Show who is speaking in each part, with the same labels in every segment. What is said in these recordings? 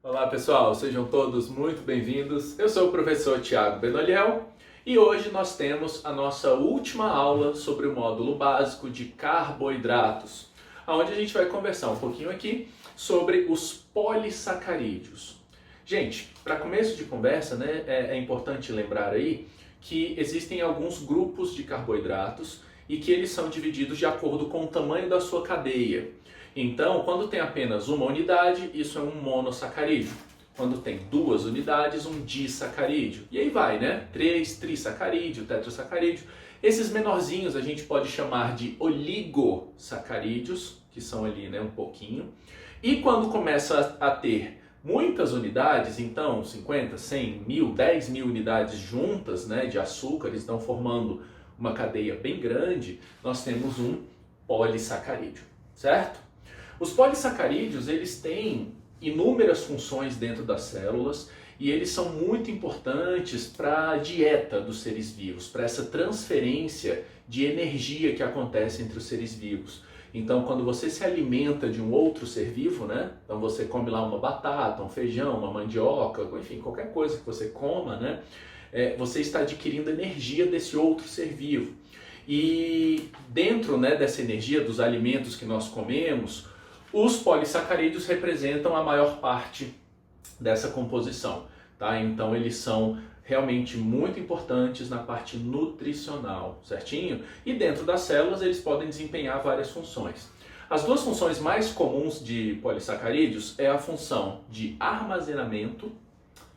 Speaker 1: Olá pessoal, sejam todos muito bem-vindos. Eu sou o professor Tiago Benoliel e hoje nós temos a nossa última aula sobre o módulo básico de carboidratos, onde a gente vai conversar um pouquinho aqui sobre os polissacarídeos. Gente, para começo de conversa, né, é importante lembrar aí que existem alguns grupos de carboidratos e que eles são divididos de acordo com o tamanho da sua cadeia. Então, quando tem apenas uma unidade, isso é um monossacarídeo. Quando tem duas unidades, um disacarídeo. E aí vai, né? 3 trissacarídeo, tetrassacarídeo. Esses menorzinhos a gente pode chamar de oligosacarídeos, que são ali, né, um pouquinho. E quando começa a ter muitas unidades, então 50, 100, 1000, 10 mil unidades juntas, né, de açúcar, eles estão formando uma cadeia bem grande, nós temos um polissacarídeo, certo? Os polissacarídeos, eles têm inúmeras funções dentro das células e eles são muito importantes para a dieta dos seres vivos, para essa transferência de energia que acontece entre os seres vivos. Então, quando você se alimenta de um outro ser vivo, né? Então você come lá uma batata, um feijão, uma mandioca, enfim, qualquer coisa que você coma, né? Você está adquirindo energia desse outro ser vivo. E dentro, né, dessa energia dos alimentos que nós comemos, os polissacarídeos representam a maior parte dessa composição, tá? Então eles são realmente muito importantes na parte nutricional, certinho? E dentro das células eles podem desempenhar várias funções. As duas funções mais comuns de polissacarídeos é a função de armazenamento.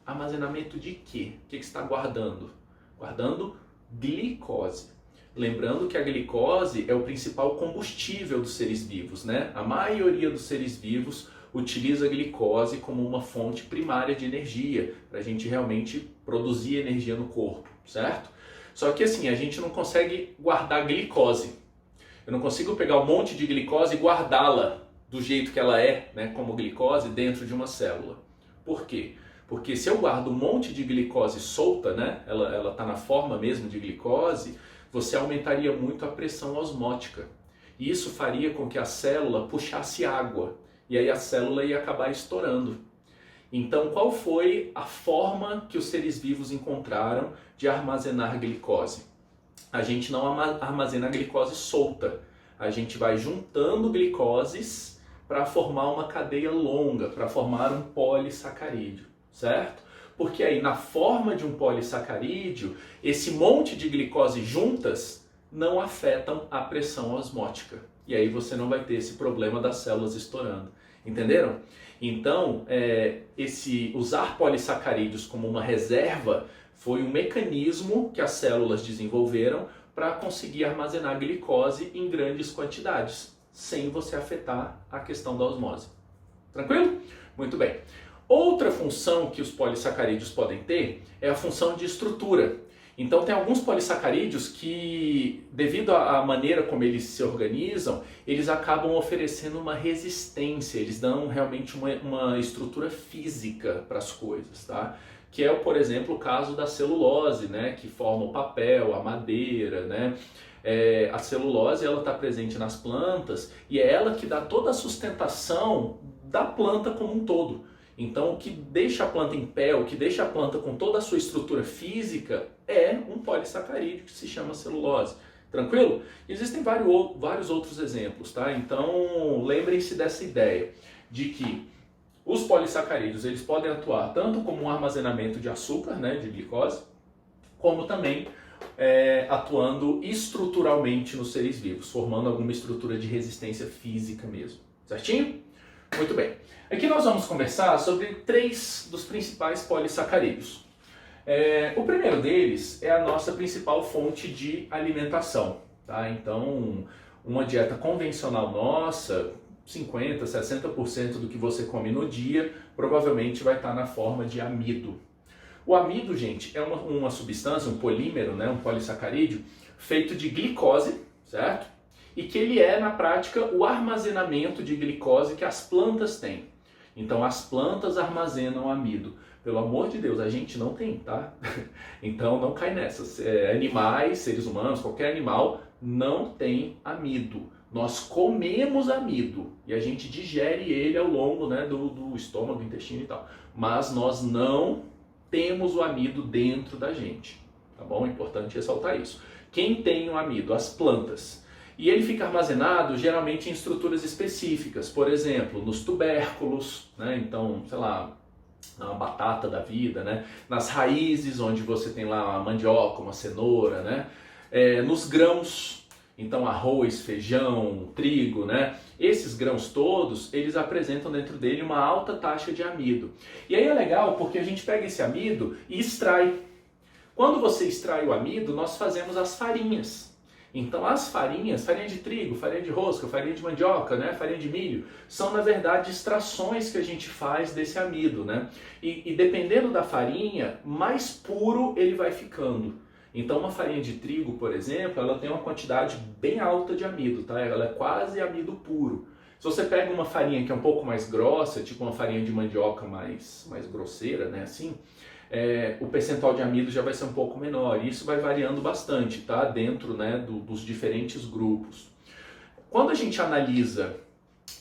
Speaker 1: Armazenamento de quê? O que você está guardando? Guardando glicose. Lembrando que a glicose é o principal combustível dos seres vivos, né? A maioria dos seres vivos utiliza a glicose como uma fonte primária de energia, para a gente realmente produzir energia no corpo, certo? Só que assim, a gente não consegue guardar glicose. Eu não consigo pegar um monte de glicose e guardá-la do jeito que ela é, né, como glicose, dentro de uma célula. Por quê? Porque se eu guardo um monte de glicose solta, né, ela está na forma mesmo de glicose, você aumentaria muito a pressão osmótica. E isso faria com que a célula puxasse água. E aí a célula ia acabar estourando. Então, qual foi a forma que os seres vivos encontraram de armazenar glicose? A gente não armazena a glicose solta. A gente vai juntando glicoses para formar uma cadeia longa, para formar um polissacarídeo, certo? Porque aí na forma de um polissacarídeo, esse monte de glicose juntas não afetam a pressão osmótica. E aí você não vai ter esse problema das células estourando. Entenderam? Então, usar polissacarídeos como uma reserva foi um mecanismo que as células desenvolveram para conseguir armazenar glicose em grandes quantidades, sem você afetar a questão da osmose. Tranquilo? Muito bem. Outra função que os polissacarídeos podem ter é a função de estrutura. Então tem alguns polissacarídeos que, devido à maneira como eles se organizam, eles acabam oferecendo uma resistência, eles dão realmente uma estrutura física para as coisas, tá? Que é, por exemplo, o caso da celulose, né? Que forma o papel, a madeira, né? A celulose está presente nas plantas e é ela que dá toda a sustentação da planta como um todo. Então, o que deixa a planta em pé, o que deixa a planta com toda a sua estrutura física é um polissacarídeo que se chama celulose. Tranquilo? Existem vários outros exemplos, tá? Então, lembrem-se dessa ideia de que os polissacarídeos eles podem atuar tanto como um armazenamento de açúcar, né, de glicose, como também atuando estruturalmente nos seres vivos, formando alguma estrutura de resistência física mesmo. Certinho? Muito bem. Aqui nós vamos conversar sobre 3 dos principais polissacarídeos. O primeiro deles é a nossa principal fonte de alimentação. Tá? Então, uma dieta convencional nossa, 50%, 60% do que você come no dia, provavelmente vai estar na forma de amido. O amido, gente, é uma substância, um polímero, né, um polissacarídeo, feito de glicose, certo? E que ele é, na prática, o armazenamento de glicose que as plantas têm. Então, as plantas armazenam amido. Pelo amor de Deus, a gente não tem, tá? Então, não cai nessas. Animais, seres humanos, qualquer animal, não tem amido. Nós comemos amido e a gente digere ele ao longo, né, do estômago, do intestino e tal. Mas nós não temos o amido dentro da gente, tá bom? É importante ressaltar isso. Quem tem o amido? As plantas. E ele fica armazenado geralmente em estruturas específicas, por exemplo, nos tubérculos, né? Então, sei lá, na batata da vida, né? Nas raízes, onde você tem lá uma mandioca, uma cenoura, né? Nos grãos, então arroz, feijão, trigo, né? Esses grãos todos, eles apresentam dentro dele uma alta taxa de amido. E aí é legal porque a gente pega esse amido e extrai. Quando você extrai o amido, nós fazemos as farinhas. Então as farinhas, farinha de trigo, farinha de rosca, farinha de mandioca, né, farinha de milho, são na verdade extrações que a gente faz desse amido, né? E dependendo da farinha, mais puro ele vai ficando. Então uma farinha de trigo, por exemplo, ela tem uma quantidade bem alta de amido, tá? Ela é quase amido puro. Se você pega uma farinha que é um pouco mais grossa, tipo uma farinha de mandioca mais grosseira, né, assim, o percentual de amido já vai ser um pouco menor. E isso vai variando bastante, tá? Dentro, né, dos diferentes grupos. Quando a gente analisa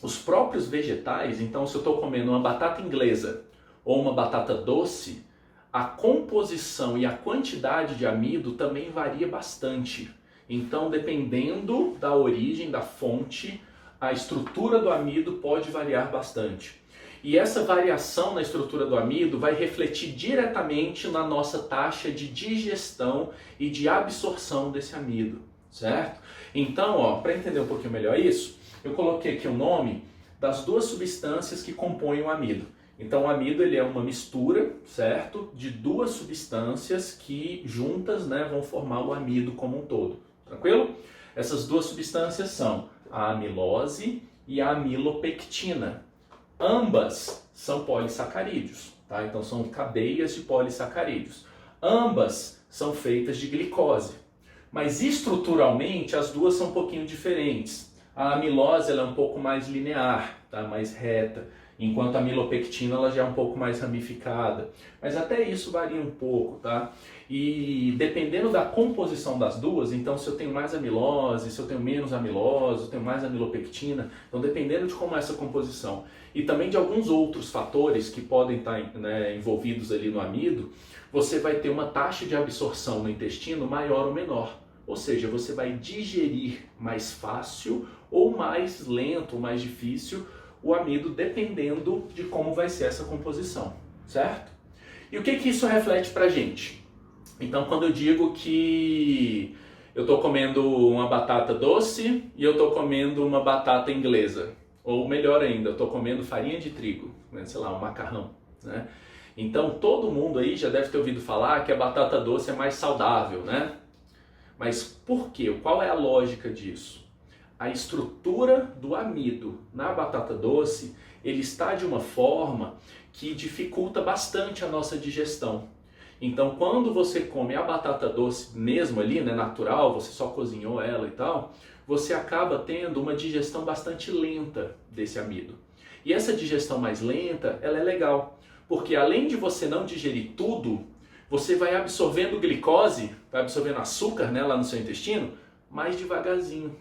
Speaker 1: os próprios vegetais, então se eu estou comendo uma batata inglesa ou uma batata doce, a composição e a quantidade de amido também varia bastante. Então, dependendo da origem, da fonte, a estrutura do amido pode variar bastante. E essa variação na estrutura do amido vai refletir diretamente na nossa taxa de digestão e de absorção desse amido, certo? Então, para entender um pouquinho melhor isso, eu coloquei aqui o nome das duas substâncias que compõem o amido. Então o amido ele é uma mistura, certo? De duas substâncias que juntas, né, vão formar o amido como um todo, tranquilo? Essas duas substâncias são a amilose e a amilopectina. Ambas são polissacarídeos, tá? Então são cadeias de polissacarídeos. Ambas são feitas de glicose, mas estruturalmente as duas são um pouquinho diferentes. A amilose ela é um pouco mais linear, tá? Mais reta, enquanto a amilopectina ela já é um pouco mais ramificada. Mas até isso varia um pouco, tá? E dependendo da composição das duas, então se eu tenho mais amilose, se eu tenho menos amilose, eu tenho mais amilopectina, então dependendo de como é essa composição e também de alguns outros fatores que podem estar, né, envolvidos ali no amido, você vai ter uma taxa de absorção no intestino maior ou menor. Ou seja, você vai digerir mais fácil ou mais lento, ou mais difícil o amido, dependendo de como vai ser essa composição, certo? E o que isso reflete pra gente? Então, quando eu digo que eu estou comendo uma batata doce e eu estou comendo uma batata inglesa, ou melhor ainda, eu estou comendo farinha de trigo, né? Sei lá, um macarrão, né? Então, todo mundo aí já deve ter ouvido falar que a batata doce é mais saudável, né? Mas por quê? Qual é a lógica disso? A estrutura do amido na batata doce, ele está de uma forma que dificulta bastante a nossa digestão. Então, quando você come a batata doce mesmo ali, né, natural, você só cozinhou ela e tal, você acaba tendo uma digestão bastante lenta desse amido. E essa digestão mais lenta, ela é legal, porque além de você não digerir tudo, você vai absorvendo glicose, vai absorvendo açúcar, né, lá no seu intestino, mais devagarzinho,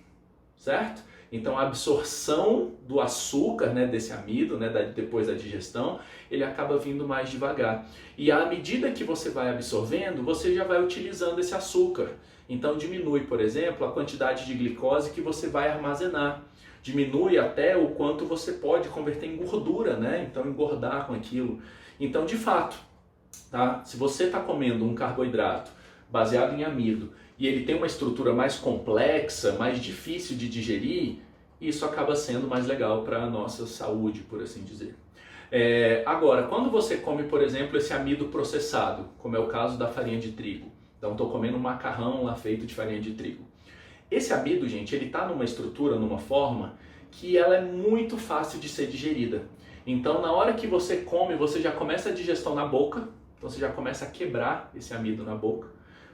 Speaker 1: certo? Então a absorção do açúcar, né, desse amido, né, depois da digestão, ele acaba vindo mais devagar. E à medida que você vai absorvendo, você já vai utilizando esse açúcar. Então diminui, por exemplo, a quantidade de glicose que você vai armazenar. Diminui até o quanto você pode converter em gordura, né? Então engordar com aquilo. Então, de fato, tá? Se você está comendo um carboidrato baseado em amido e ele tem uma estrutura mais complexa, mais difícil de digerir, isso acaba sendo mais legal para a nossa saúde, por assim dizer. Agora, quando você come, por exemplo, esse amido processado, como é o caso da farinha de trigo, então estou comendo um macarrão lá feito de farinha de trigo. Esse amido, gente, ele está numa estrutura, numa forma que ela é muito fácil de ser digerida. Então, na hora que você come, você já começa a digestão na boca, então você já começa a quebrar esse amido na boca.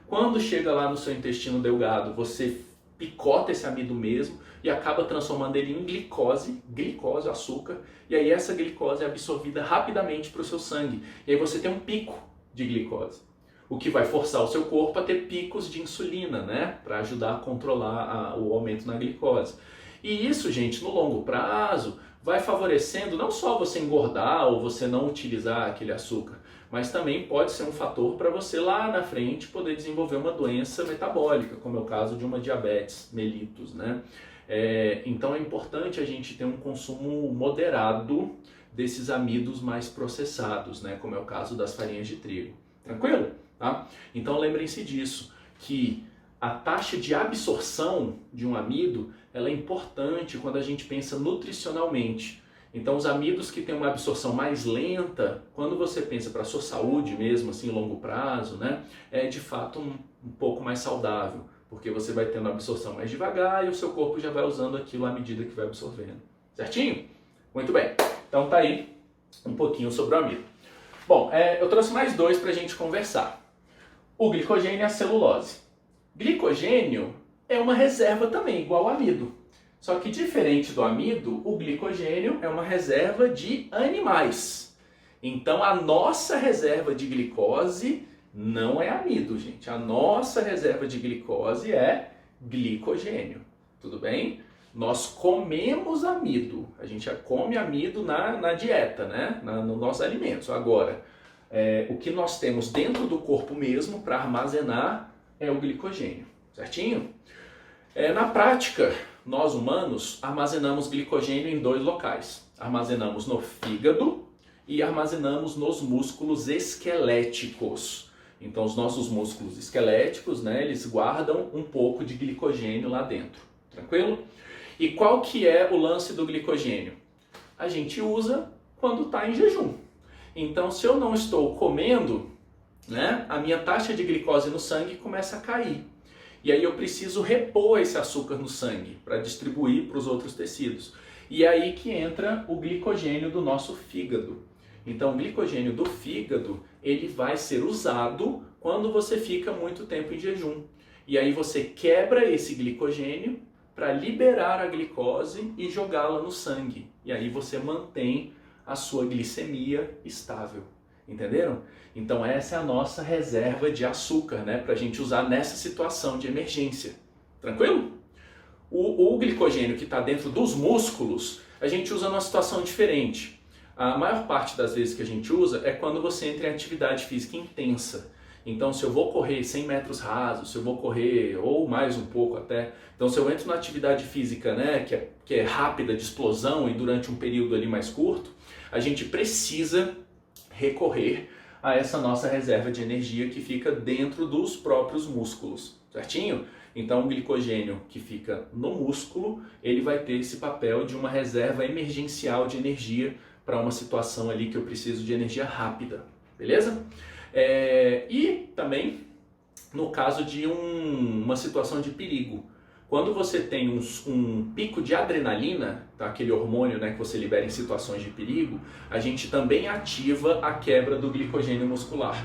Speaker 1: Quando chega lá no seu intestino delgado, você picota esse amido mesmo e acaba transformando ele em glicose, açúcar, e aí essa glicose é absorvida rapidamente para o seu sangue. E aí você tem um pico de glicose, o que vai forçar o seu corpo a ter picos de insulina, né, para ajudar a controlar o aumento na glicose. E isso, gente, no longo prazo, vai favorecendo não só você engordar ou você não utilizar aquele açúcar, mas também pode ser um fator para você lá na frente poder desenvolver uma doença metabólica, como é o caso de uma diabetes mellitus, né? Então é importante a gente ter um consumo moderado desses amidos mais processados, né? Como é o caso das farinhas de trigo. Tranquilo? Tá? Então lembrem-se disso, que a taxa de absorção de um amido ela é importante quando a gente pensa nutricionalmente. Então os amidos que têm uma absorção mais lenta, quando você pensa para a sua saúde mesmo, assim, longo prazo, né, é de fato um pouco mais saudável, porque você vai tendo a absorção mais devagar e o seu corpo já vai usando aquilo à medida que vai absorvendo. Certinho? Muito bem. Então tá aí um pouquinho sobre o amido. Bom, eu trouxe mais dois para a gente conversar. O glicogênio e a celulose. Glicogênio é uma reserva também, igual ao amido. Só que diferente do amido, o glicogênio é uma reserva de animais. Então a nossa reserva de glicose não é amido, gente. A nossa reserva de glicose é glicogênio. Tudo bem? Nós comemos amido. A gente já come amido na dieta, né? Nos nossos alimentos. Agora, o que nós temos dentro do corpo mesmo para armazenar é o glicogênio. Certinho? Na prática, nós humanos armazenamos glicogênio em dois locais. Armazenamos no fígado e armazenamos nos músculos esqueléticos. Então, os nossos músculos esqueléticos, né, eles guardam um pouco de glicogênio lá dentro. Tranquilo? E qual que é o lance do glicogênio? A gente usa quando está em jejum. Então, se eu não estou comendo, né, a minha taxa de glicose no sangue começa a cair. E aí eu preciso repor esse açúcar no sangue para distribuir para os outros tecidos. E é aí que entra o glicogênio do nosso fígado. Então o glicogênio do fígado, ele vai ser usado quando você fica muito tempo em jejum. E aí você quebra esse glicogênio para liberar a glicose e jogá-la no sangue. E aí você mantém a sua glicemia estável. Entenderam? Então essa é a nossa reserva de açúcar, né, para a gente usar nessa situação de emergência. Tranquilo? O glicogênio que está dentro dos músculos, a gente usa numa situação diferente. A maior parte das vezes que a gente usa é quando você entra em atividade física intensa. Então se eu vou correr 100 metros rasos, se eu vou correr ou mais um pouco até, então se eu entro na atividade física, né, que é rápida, de explosão e durante um período ali mais curto, a gente precisa recorrer a essa nossa reserva de energia que fica dentro dos próprios músculos, certinho? Então o glicogênio que fica no músculo, ele vai ter esse papel de uma reserva emergencial de energia para uma situação ali que eu preciso de energia rápida, beleza? E também no caso de uma situação de perigo. Quando você tem um pico de adrenalina, tá, aquele hormônio, né, que você libera em situações de perigo, a gente também ativa a quebra do glicogênio muscular.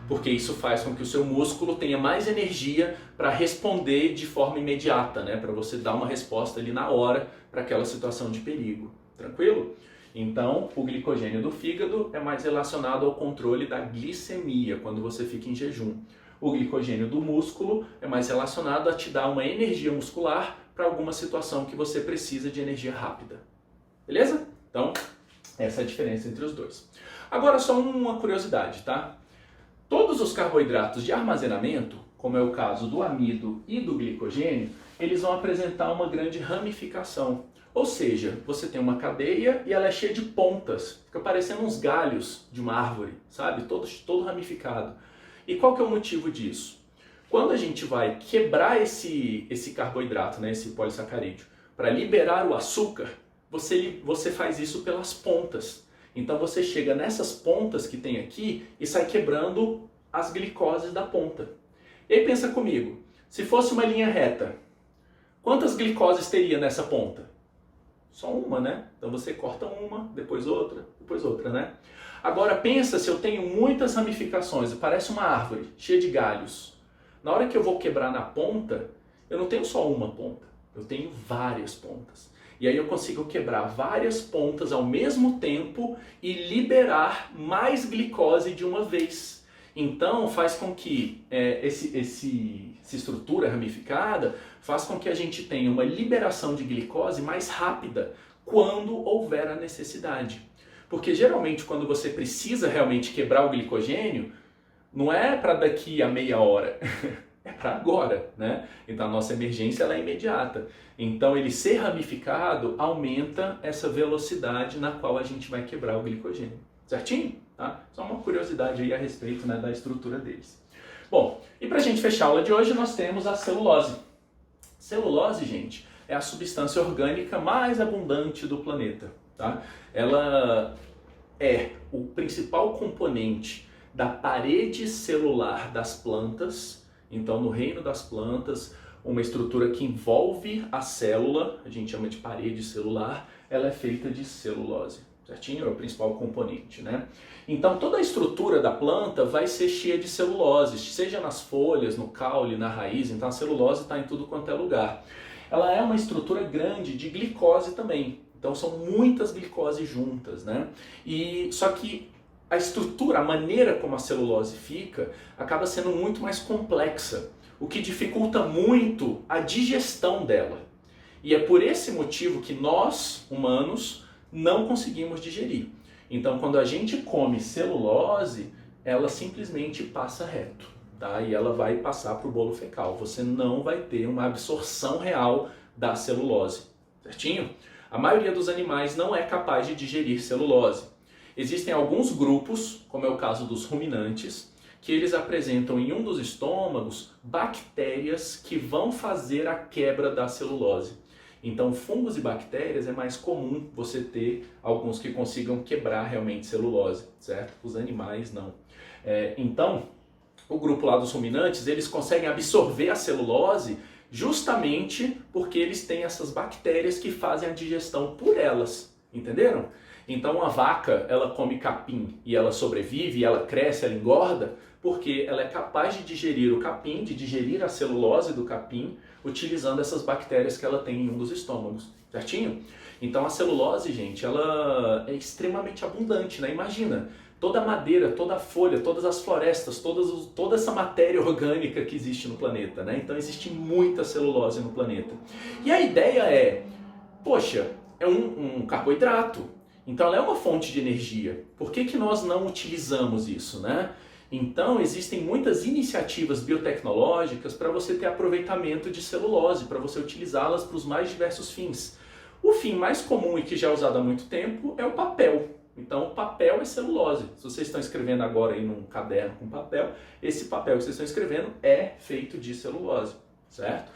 Speaker 1: Porque isso faz com que o seu músculo tenha mais energia para responder de forma imediata, né, para você dar uma resposta ali na hora para aquela situação de perigo. Tranquilo? Então, o glicogênio do fígado é mais relacionado ao controle da glicemia, quando você fica em jejum. O glicogênio do músculo é mais relacionado a te dar uma energia muscular para alguma situação que você precisa de energia rápida. Beleza? Então, essa é a diferença entre os dois. Agora, só uma curiosidade, tá? Todos os carboidratos de armazenamento, como é o caso do amido e do glicogênio, eles vão apresentar uma grande ramificação. Ou seja, você tem uma cadeia e ela é cheia de pontas. Fica parecendo uns galhos de uma árvore, sabe? Todo ramificado. E qual que é o motivo disso? Quando a gente vai quebrar esse carboidrato, né, esse polissacarídeo, para liberar o açúcar, você faz isso pelas pontas. Então você chega nessas pontas que tem aqui e sai quebrando as glicoses da ponta. E aí pensa comigo, se fosse uma linha reta, quantas glicoses teria nessa ponta? Só uma, né? Então você corta uma, depois outra, né? Agora pensa se eu tenho muitas ramificações, parece uma árvore cheia de galhos. Na hora que eu vou quebrar na ponta, eu não tenho só uma ponta, eu tenho várias pontas. E aí eu consigo quebrar várias pontas ao mesmo tempo e liberar mais glicose de uma vez. Então faz com que essa estrutura ramificada faz com que a gente tenha uma liberação de glicose mais rápida quando houver a necessidade. Porque geralmente quando você precisa realmente quebrar o glicogênio, não é para daqui a meia hora, é para agora, né? Então a nossa emergência ela é imediata. Então ele ser ramificado aumenta essa velocidade na qual a gente vai quebrar o glicogênio. Certinho? Tá? Só uma curiosidade aí a respeito, né, da estrutura deles. Bom, e para a gente fechar a aula de hoje nós temos a celulose. Celulose, gente, é a substância orgânica mais abundante do planeta. Tá? Ela é o principal componente da parede celular das plantas. Então, no reino das plantas, uma estrutura que envolve a célula, a gente chama de parede celular, ela é feita de celulose, certinho? É o principal componente, né? Então, toda a estrutura da planta vai ser cheia de celulose, seja nas folhas, no caule, na raiz, então a celulose está em tudo quanto é lugar. Ela é uma estrutura grande de glicose também, então são muitas glicoses juntas, né? E só que a estrutura, a maneira como a celulose fica, acaba sendo muito mais complexa, o que dificulta muito a digestão dela. E é por esse motivo que nós, humanos, não conseguimos digerir. Então, quando a gente come celulose, ela simplesmente passa reto, tá? E ela vai passar para o bolo fecal. Você não vai ter uma absorção real da celulose, certinho? A maioria dos animais não é capaz de digerir celulose. Existem alguns grupos, como é o caso dos ruminantes, que eles apresentam em um dos estômagos bactérias que vão fazer a quebra da celulose. Então, fungos e bactérias é mais comum você ter alguns que consigam quebrar realmente celulose, certo? Os animais não. Então, o grupo lá dos ruminantes, eles conseguem absorver a celulose justamente porque eles têm essas bactérias que fazem a digestão por elas, entenderam? Então, uma vaca, ela come capim e ela sobrevive, ela cresce, ela engorda, porque ela é capaz de digerir o capim, de digerir a celulose do capim, utilizando essas bactérias que ela tem em um dos estômagos, certinho? Então a celulose, gente, ela é extremamente abundante, né? Imagina, toda a madeira, toda a folha, todas as florestas, toda essa matéria orgânica que existe no planeta, né? Então existe muita celulose no planeta. E a ideia é, poxa, é um carboidrato, então ela é uma fonte de energia. Por que nós não utilizamos isso, né? Então, existem muitas iniciativas biotecnológicas para você ter aproveitamento de celulose, para você utilizá-las para os mais diversos fins. O fim mais comum e que já é usado há muito tempo é o papel. Então, o papel é celulose. Se vocês estão escrevendo agora aí num caderno com papel, esse papel que vocês estão escrevendo é feito de celulose, certo?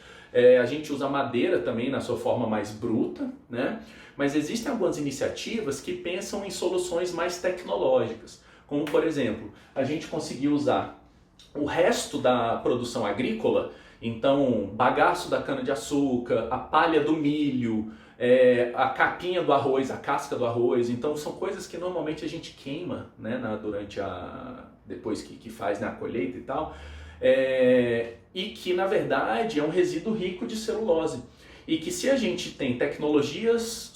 Speaker 1: A gente usa madeira também na sua forma mais bruta, né? Mas existem algumas iniciativas que pensam em soluções mais tecnológicas. Como, por exemplo, a gente conseguiu usar o resto da produção agrícola, então bagaço da cana-de-açúcar, a palha do milho, a capinha do arroz, a casca do arroz. Então são coisas que normalmente a gente queima, né, depois que faz, né, a colheita e tal, e que na verdade é um resíduo rico de celulose. E que se a gente tem tecnologias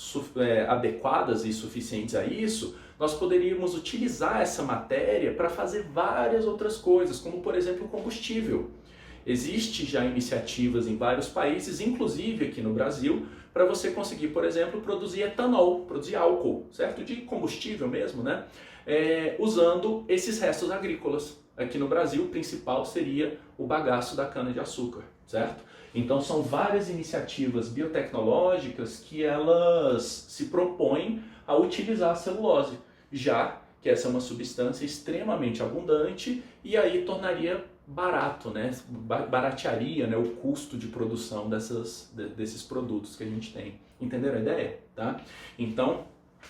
Speaker 1: adequadas e suficientes a isso, nós poderíamos utilizar essa matéria para fazer várias outras coisas, como por exemplo combustível. Existem já iniciativas em vários países, inclusive aqui no Brasil, para você conseguir, por exemplo, produzir etanol, produzir álcool, certo? De combustível mesmo, né? Usando esses restos agrícolas. Aqui no Brasil, o principal seria o bagaço da cana-de-açúcar, certo? Então são várias iniciativas biotecnológicas que elas se propõem a utilizar a celulose, já que essa é uma substância extremamente abundante e aí tornaria barato, né? Baratearia, né, o custo de produção desses produtos que a gente tem. Entenderam a ideia? Tá? Então,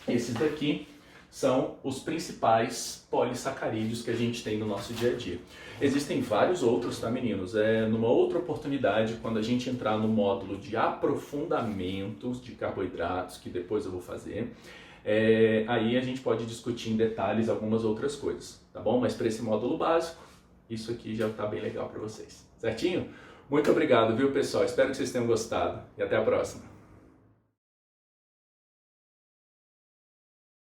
Speaker 1: esses daqui são os principais polissacarídeos que a gente tem no nosso dia a dia. Existem vários outros, tá, meninos? Numa outra oportunidade, quando a gente entrar no módulo de aprofundamentos de carboidratos, que depois eu vou fazer, aí a gente pode discutir em detalhes algumas outras coisas, tá bom? Mas para esse módulo básico, isso aqui já tá bem legal para vocês, certinho? Muito obrigado, viu, pessoal? Espero que vocês tenham gostado e até a próxima.